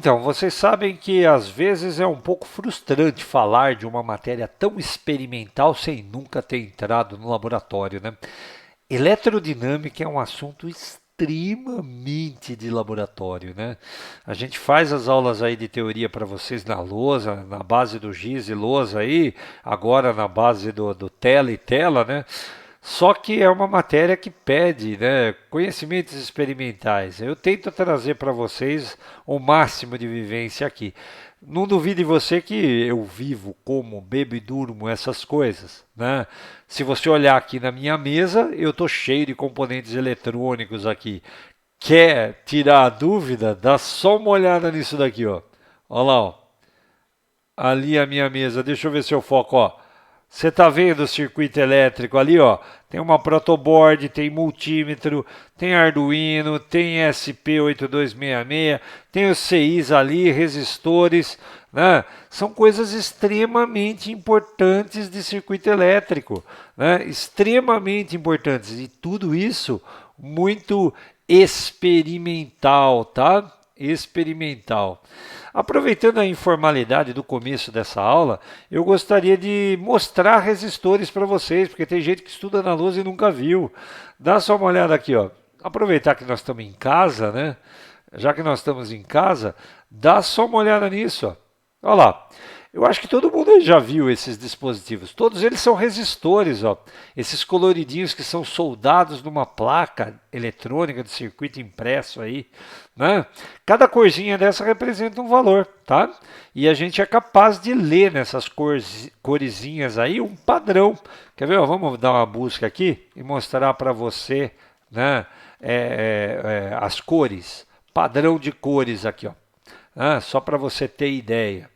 Então, vocês sabem que às vezes é um pouco frustrante falar de uma matéria tão experimental sem nunca ter entrado no laboratório, né? Eletrodinâmica é um assunto extremamente de laboratório, né? A gente faz as aulas aí de teoria para vocês na lousa, na base do giz e lousa aí, agora na base do tela e tela, né? Só que é uma matéria que pede, né, conhecimentos experimentais. Eu tento trazer para vocês o máximo de vivência aqui. Não duvide você que eu vivo, como, bebo e durmo essas coisas, né? Se você olhar aqui na minha mesa, eu estou cheio de componentes eletrônicos aqui. Quer tirar a dúvida? Dá só uma olhada nisso daqui, ó. Olha lá, ó. Ali a minha mesa. Deixa eu ver se eu foco, ó. Você está vendo o circuito elétrico ali, ó? Tem uma protoboard, tem multímetro, tem Arduino, tem SP8266, tem os CIs ali, resistores, né? São coisas extremamente importantes de circuito elétrico, né? Extremamente importantes. E tudo isso muito experimental, tá? Experimental. Aproveitando a informalidade do começo dessa aula, eu gostaria de mostrar resistores para vocês, porque tem gente que estuda na lousa e nunca viu. Dá só uma olhada aqui, ó. Aproveitar que nós estamos em casa, né? Já que nós estamos em casa, dá só uma olhada nisso, ó. Olha lá. Eu acho que todo mundo já viu esses dispositivos. Todos eles são resistores, ó. Esses coloridinhos que são soldados numa placa eletrônica de circuito impresso aí, né? Cada corzinha dessa representa um valor, tá? E a gente é capaz de ler nessas coresinhas aí um padrão. Quer ver? Ó, vamos dar uma busca aqui e mostrar para você, né, as cores. Padrão de cores aqui, ó. Só para você ter ideia.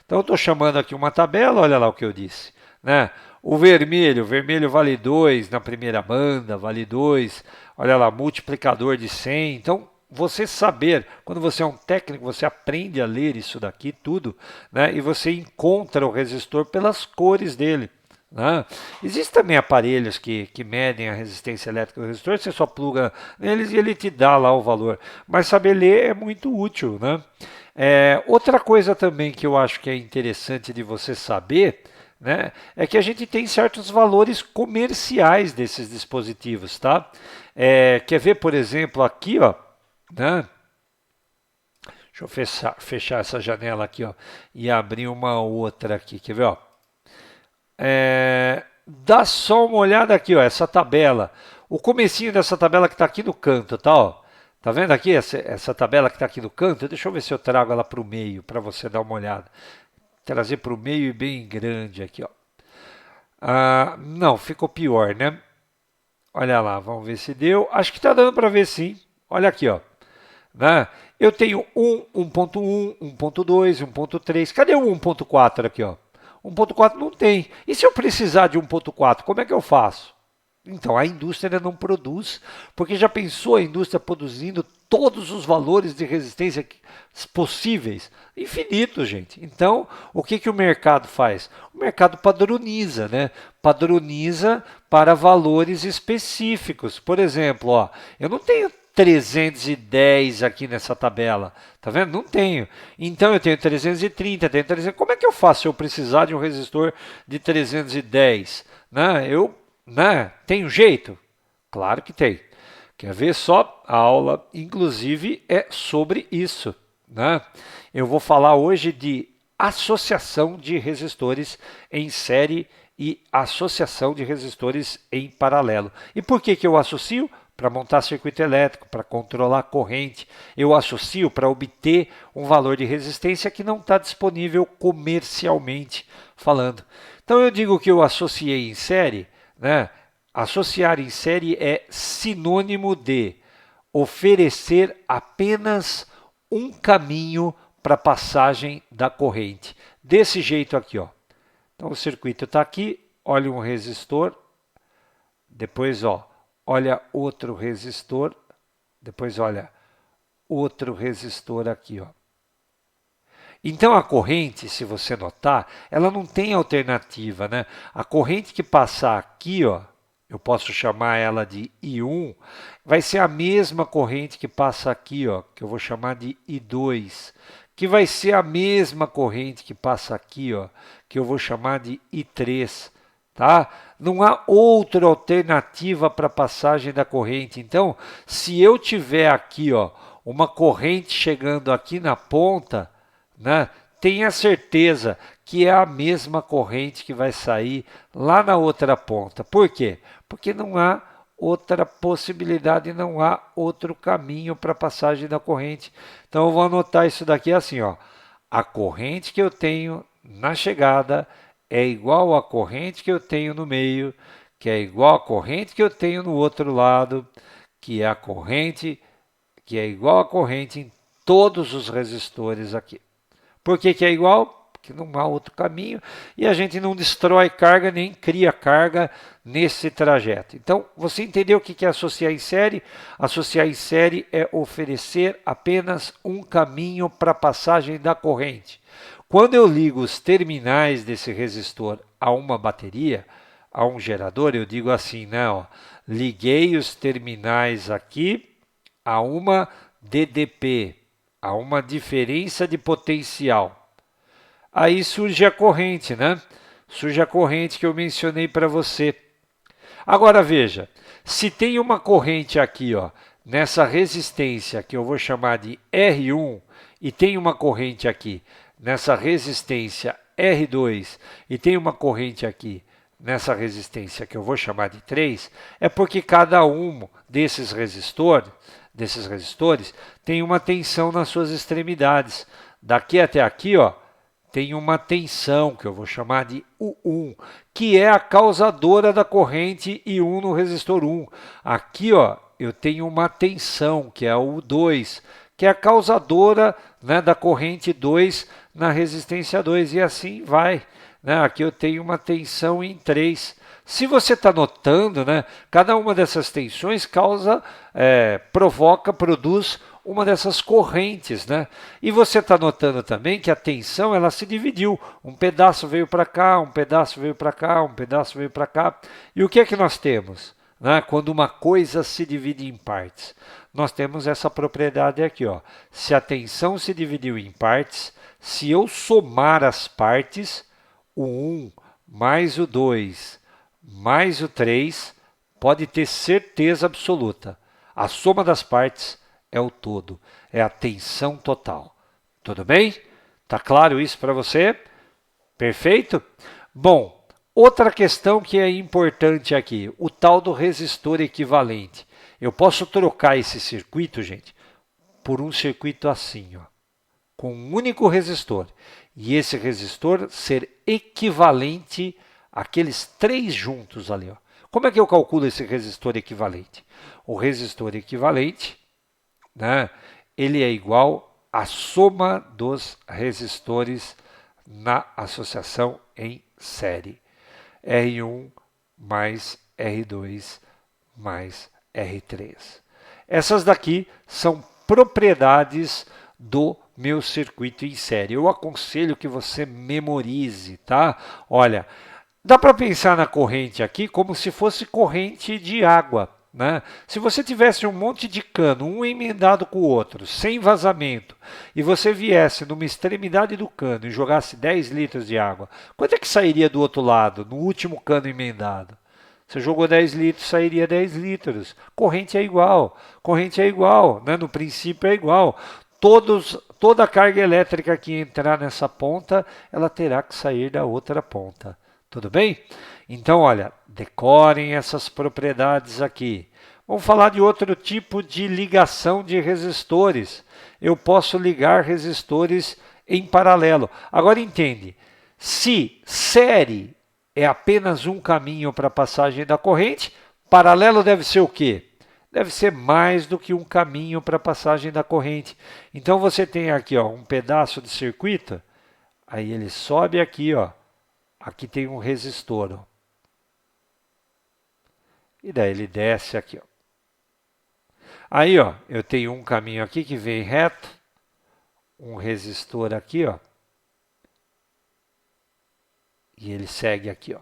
Então eu estou chamando aqui uma tabela, olha lá o que eu disse, né? O vermelho vale 2 na primeira banda, vale 2, olha lá, multiplicador de 100. Então, você saber, quando você é um técnico, você aprende a ler isso daqui tudo, né? E você encontra o resistor pelas cores dele. Né? Existem também aparelhos que medem a resistência elétrica do resistor, você só pluga neles e ele te dá lá o valor. Mas saber ler é muito útil, né? Outra coisa também que eu acho que é interessante de você saber, né, é que a gente tem certos valores comerciais desses dispositivos, tá? Quer ver, por exemplo, aqui, ó, né? Deixa eu fechar essa janela aqui, ó, e abrir uma outra aqui, quer ver, ó? Dá só uma olhada aqui, ó, essa tabela. O comecinho dessa tabela que está aqui no canto, tá? Ó. Tá vendo aqui essa tabela que está aqui no canto? Deixa eu ver se eu trago ela para o meio, para você dar uma olhada. Trazer para o meio e bem grande aqui, ó. Não, ficou pior, né? Olha lá, vamos ver se deu. Acho que está dando para ver sim. Olha aqui, ó. Né? Eu tenho 1.1, 1.2, 1.3. Cadê o 1.4 aqui, ó? 1.4 não tem. E se eu precisar de 1.4, como é que eu faço? Então, a indústria não produz, porque já pensou a indústria produzindo todos os valores de resistência possíveis? Infinito, gente. Então, o que o mercado faz? O mercado padroniza, né? Padroniza para valores específicos. Por exemplo, ó, eu não tenho 310 aqui nessa tabela, tá vendo? Não tenho. Então eu tenho 330, tenho 300. Como é que eu faço se eu precisar de um resistor de 310? Tem um jeito? Claro que tem. Quer ver só? A aula, inclusive, é sobre isso, né? Eu vou falar hoje de associação de resistores em série e associação de resistores em paralelo. E por que eu associo? Para montar circuito elétrico, para controlar a corrente. Eu associo para obter um valor de resistência que não está disponível comercialmente falando. Então eu digo que eu associei em série, né? Associar em série é sinônimo de oferecer apenas um caminho para a passagem da corrente. Desse jeito aqui, ó. Então o circuito está aqui, olha um resistor, depois, ó, olha outro resistor, depois olha outro resistor aqui, ó. Então a corrente, se você notar, ela não tem alternativa, né? A corrente que passar aqui, ó, eu posso chamar ela de I1, vai ser a mesma corrente que passa aqui, ó, que eu vou chamar de I2. que vai ser a mesma corrente que passa aqui, ó, que eu vou chamar de I3, tá? Não há outra alternativa para passagem da corrente. Então, se eu tiver aqui, ó, uma corrente chegando aqui na ponta, né, tenha certeza que é a mesma corrente que vai sair lá na outra ponta. Por quê? Porque não há outra possibilidade, não há outro caminho para passagem da corrente. Então eu vou anotar isso daqui assim, ó. A corrente que eu tenho na chegada é igual à corrente que eu tenho no meio, que é igual à corrente que eu tenho no outro lado, que é a corrente que é igual à corrente em todos os resistores aqui. Por que é igual? Porque não há outro caminho e a gente não destrói carga nem cria carga nesse trajeto. Então, você entendeu o que é associar em série? Associar em série é oferecer apenas um caminho para a passagem da corrente. Quando eu ligo os terminais desse resistor a uma bateria, a um gerador, eu digo assim, né? Ó, liguei os terminais aqui a uma DDP, a uma diferença de potencial. Aí surge a corrente, né? Surge a corrente que eu mencionei para você. Agora veja, se tem uma corrente aqui, ó, nessa resistência que eu vou chamar de R1 e tem uma corrente aqui nessa resistência R2 e tem uma corrente aqui nessa resistência que eu vou chamar de 3, é porque cada um desses resistores tem uma tensão nas suas extremidades. Daqui até aqui, ó, tem uma tensão que eu vou chamar de U1, que é a causadora da corrente I1 no resistor 1. Aqui, ó, eu tenho uma tensão, que é a U2, que é a causadora, né, da corrente 2 na resistência 2, e assim vai. Né? Aqui eu tenho uma tensão em 3. Se você está notando, né, cada uma dessas tensões produz uma dessas correntes, né? E você está notando também que a tensão ela se dividiu. Um pedaço veio para cá, um pedaço veio para cá, um pedaço veio para cá. E o que é que nós temos? Né? Quando uma coisa se divide em partes, nós temos essa propriedade aqui, ó. Se a tensão se dividiu em partes, se eu somar as partes, o 1 mais o 2 mais o 3, pode ter certeza absoluta. A soma das partes é o todo, é a tensão total. Tudo bem? Tá claro isso para você? Perfeito? Bom, outra questão que é importante aqui, o tal do resistor equivalente. Eu posso trocar esse circuito, gente, por um circuito assim, ó, com um único resistor. E esse resistor ser equivalente àqueles 3 juntos ali, ó. Como é que eu calculo esse resistor equivalente? O resistor equivalente, né, ele é igual à soma dos resistores na associação em série. R1 mais R2 mais R3. Essas daqui são propriedades do meu circuito em série. Eu aconselho que você memorize, tá? Olha, dá para pensar na corrente aqui como se fosse corrente de água. Né? Se você tivesse um monte de cano, um emendado com o outro, sem vazamento, e você viesse numa extremidade do cano e jogasse 10 litros de água, quanto é que sairia do outro lado, no último cano emendado? Você jogou 10 litros, sairia 10 litros. Corrente é igual, né? No princípio é igual. Toda a carga elétrica que entrar nessa ponta, ela terá que sair da outra ponta. Tudo bem? Então, olha, decorem essas propriedades aqui. Vamos falar de outro tipo de ligação de resistores. Eu posso ligar resistores em paralelo. Agora entende, se série é apenas um caminho para a passagem da corrente, paralelo deve ser o quê? Deve ser mais do que um caminho para a passagem da corrente. Então você tem aqui, ó, um pedaço de circuito, aí ele sobe aqui, ó. Aqui tem um resistor, ó. E daí ele desce aqui, ó. Aí, ó, eu tenho um caminho aqui que vem reto, um resistor aqui, ó. E ele segue aqui, ó.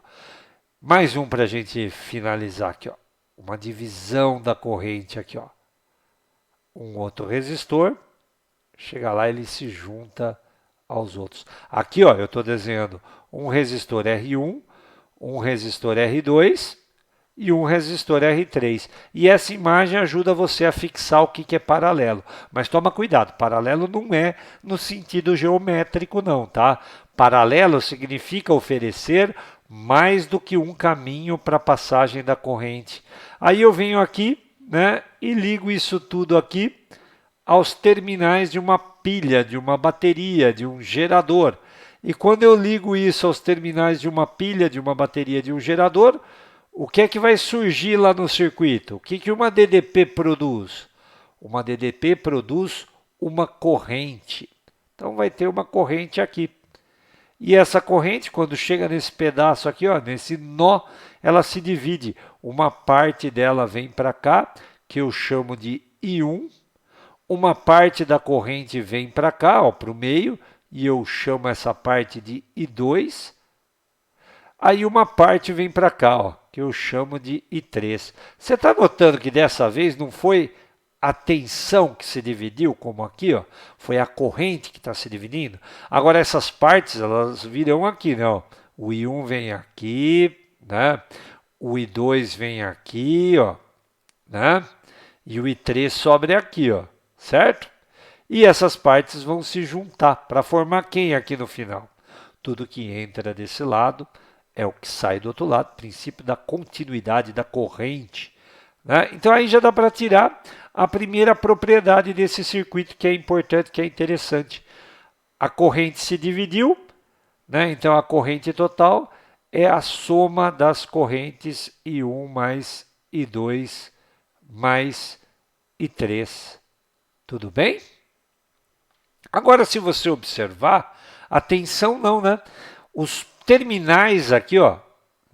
Mais um para a gente finalizar aqui, ó. Uma divisão da corrente aqui, ó. Um outro resistor. chega lá, ele se junta aos outros. Aqui, ó, eu estou desenhando um resistor R1, um resistor R2 e um resistor R3. E essa imagem ajuda você a fixar o que é paralelo. Mas toma cuidado, paralelo não é no sentido geométrico não, tá? Paralelo significa oferecer mais do que um caminho para a passagem da corrente. Aí eu venho aqui, né, e ligo isso tudo aqui aos terminais de uma pilha, de uma bateria, de um gerador. E quando eu ligo isso aos terminais de uma pilha, de uma bateria, de um gerador, o que é que vai surgir lá no circuito? O que uma DDP produz? Uma DDP produz uma corrente. Então vai ter uma corrente aqui. E essa corrente, quando chega nesse pedaço aqui, ó, nesse nó, ela se divide. Uma parte dela vem para cá, que eu chamo de I1. Uma parte da corrente vem para cá, para o meio, e eu chamo essa parte de I2. Aí uma parte vem para cá, ó, que eu chamo de I3. Você está notando que dessa vez não foi a tensão que se dividiu, como aqui, ó, foi a corrente que está se dividindo. Agora essas partes, elas virão aqui, né? Ó. O I1 vem aqui, né? O I2 vem aqui, ó, né? E o I3 sobe aqui, ó, certo? E essas partes vão se juntar para formar quem aqui no final? Tudo que entra desse lado é o que sai do outro lado, princípio da continuidade da corrente. Né? Então aí já dá para tirar a primeira propriedade desse circuito que é importante, que é interessante. A corrente se dividiu, né? Então a corrente total é a soma das correntes I1 mais I2 mais I3. Tudo bem? Agora, se você observar, a tensão não, né? Os terminais aqui, ó,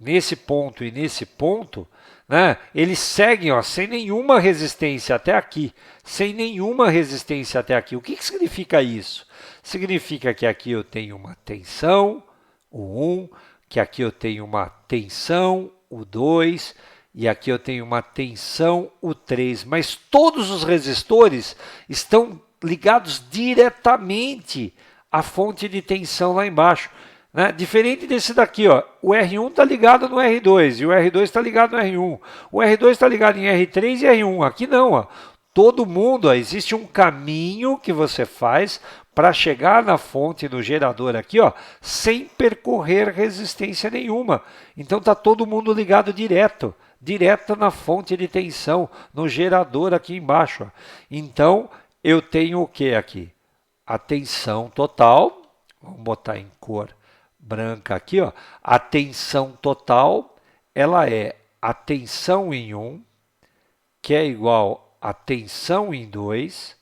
nesse ponto e nesse ponto, né, eles seguem, ó, sem nenhuma resistência até aqui. Sem nenhuma resistência até aqui. O que significa isso? Significa que aqui eu tenho uma tensão, o 1, que aqui eu tenho uma tensão, o 2, e aqui eu tenho uma tensão, o 3. Mas todos os resistores estão ligados diretamente à fonte de tensão lá embaixo. Né? Diferente desse daqui, ó, o R1 está ligado no R2 e o R2 está ligado no R1. O R2 está ligado em R3 e R1. Aqui não, ó. Todo mundo, ó, existe um caminho que você faz para chegar na fonte do gerador aqui, ó, sem percorrer resistência nenhuma. Então está todo mundo ligado direto na fonte de tensão, no gerador aqui embaixo. Ó. Então eu tenho o que aqui? A tensão total, vamos botar em cor branca aqui, ó. A tensão total, ela é a tensão em 1, que é igual a tensão em 2,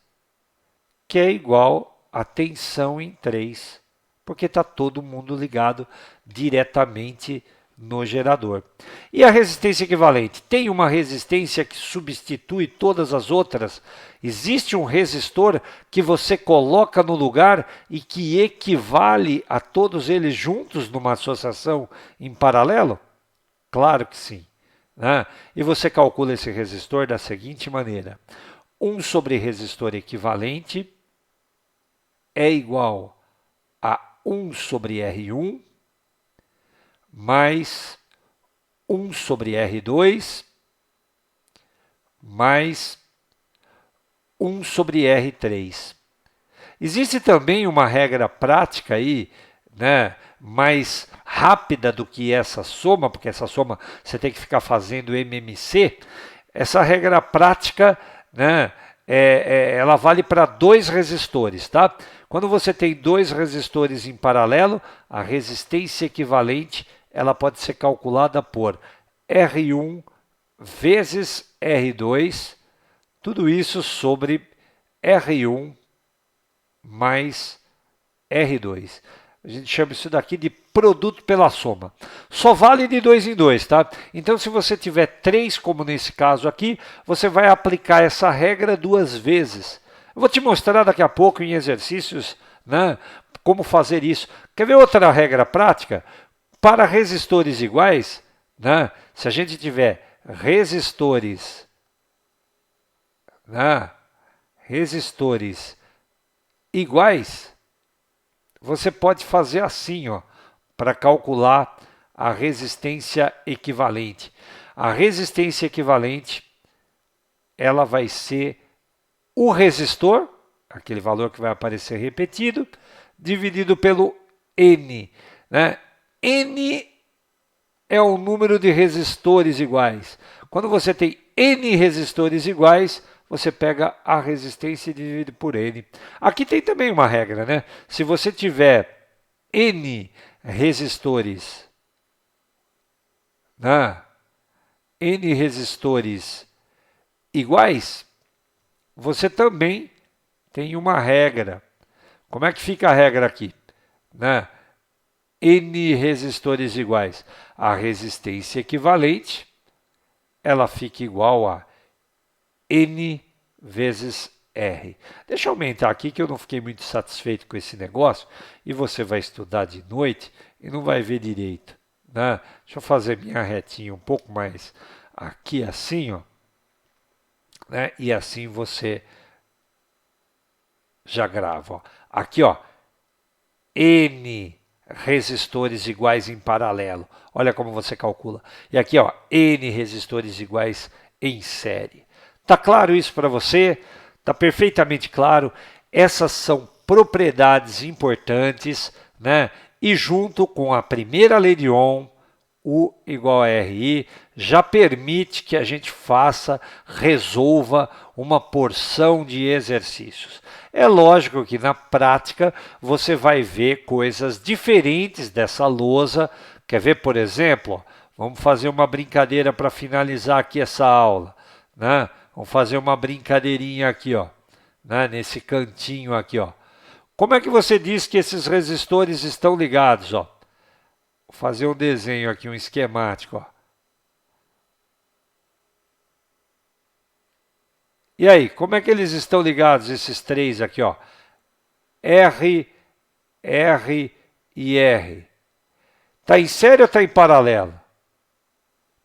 que é igual a tensão em 3, porque está todo mundo ligado diretamente no gerador. E a resistência equivalente? Tem uma resistência que substitui todas as outras? Existe um resistor que você coloca no lugar e que equivale a todos eles juntos numa associação em paralelo? Claro que sim. Né? E você calcula esse resistor da seguinte maneira. 1 sobre resistor equivalente é igual a 1 sobre R1 mais 1 sobre R2 mais 1 sobre R3. Existe também uma regra prática aí, né, mais rápida do que essa soma, porque essa soma você tem que ficar fazendo MMC. Essa regra prática, né, ela vale para 2 resistores, tá? Quando você tem 2 resistores em paralelo, a resistência equivalente ela pode ser calculada por R1 vezes R2, tudo isso sobre R1 mais R2. A gente chama isso daqui de produto pela soma. Só vale de 2 em 2, tá? Então, se você tiver 3, como nesse caso aqui, você vai aplicar essa regra 2 vezes. Eu vou te mostrar daqui a pouco em exercícios, né, como fazer isso. Quer ver outra regra prática? Para resistores iguais, né, se a gente tiver resistores iguais, você pode fazer assim, ó, para calcular a resistência equivalente. A resistência equivalente, ela vai ser o resistor, aquele valor que vai aparecer repetido, dividido pelo N, né? N é o número de resistores iguais. Quando você tem N resistores iguais, você pega a resistência e divide por N. Aqui tem também uma regra, né? Se você tiver N resistores, né? N resistores iguais, você também tem uma regra. Como é que fica a regra aqui? Né? N resistores iguais. A resistência equivalente, ela fica igual a N vezes R. Deixa eu aumentar aqui que eu não fiquei muito satisfeito com esse negócio e você vai estudar de noite e não vai ver direito. Né? Deixa eu fazer minha retinha um pouco mais aqui assim, ó. Né? E assim você já grava. Ó. Aqui, ó, N resistores iguais em paralelo. Olha como você calcula. E aqui, ó, N resistores iguais em série. Tá claro isso para você? Tá perfeitamente claro. Essas são propriedades importantes, né? E junto com a primeira lei de Ohm, U igual a RI, já permite que a gente resolva uma porção de exercícios. É lógico que na prática você vai ver coisas diferentes dessa lousa. Quer ver, por exemplo? Vamos fazer uma brincadeira para finalizar aqui essa aula. Né? Vamos fazer uma brincadeirinha aqui, ó, né? Nesse cantinho aqui. Ó. Como é que você diz que esses resistores estão ligados? Ó? Vou fazer um desenho aqui, um esquemático. Ó. E aí, como é que eles estão ligados, esses três aqui? Ó? R, R e R. Está em série ou está em paralelo?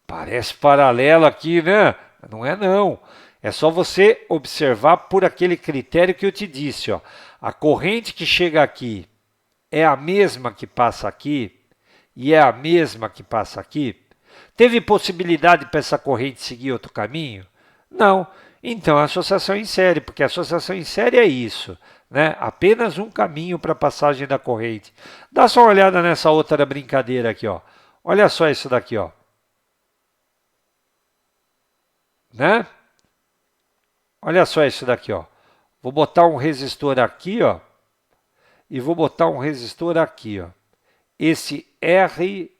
Parece paralelo aqui, né? Não é não. É só você observar por aquele critério que eu te disse. Ó. A corrente que chega aqui é a mesma que passa aqui e é a mesma que passa aqui. Teve possibilidade para essa corrente seguir outro caminho? Não. Então, a associação em série, porque a associação em série é isso. Né? Apenas um caminho para a passagem da corrente. Dá só uma olhada nessa outra brincadeira aqui. Ó. Olha só isso daqui. Ó. Né? Olha só isso daqui. Ó. Vou botar um resistor aqui, ó, e vou botar um resistor aqui. Ó. Esse R,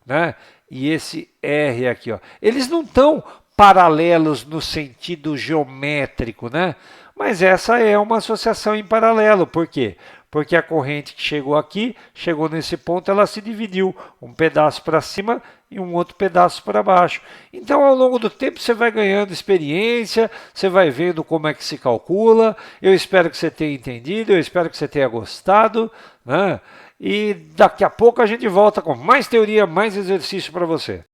né, e esse R aqui. Ó. Eles não estão paralelos no sentido geométrico, né? Mas essa é uma associação em paralelo. Por quê? Porque a corrente que chegou aqui, chegou nesse ponto, ela se dividiu. Um pedaço para cima e um outro pedaço para baixo. Então, ao longo do tempo, você vai ganhando experiência, você vai vendo como é que se calcula. Eu espero que você tenha entendido, eu espero que você tenha gostado. Né? E daqui a pouco a gente volta com mais teoria, mais exercício para você.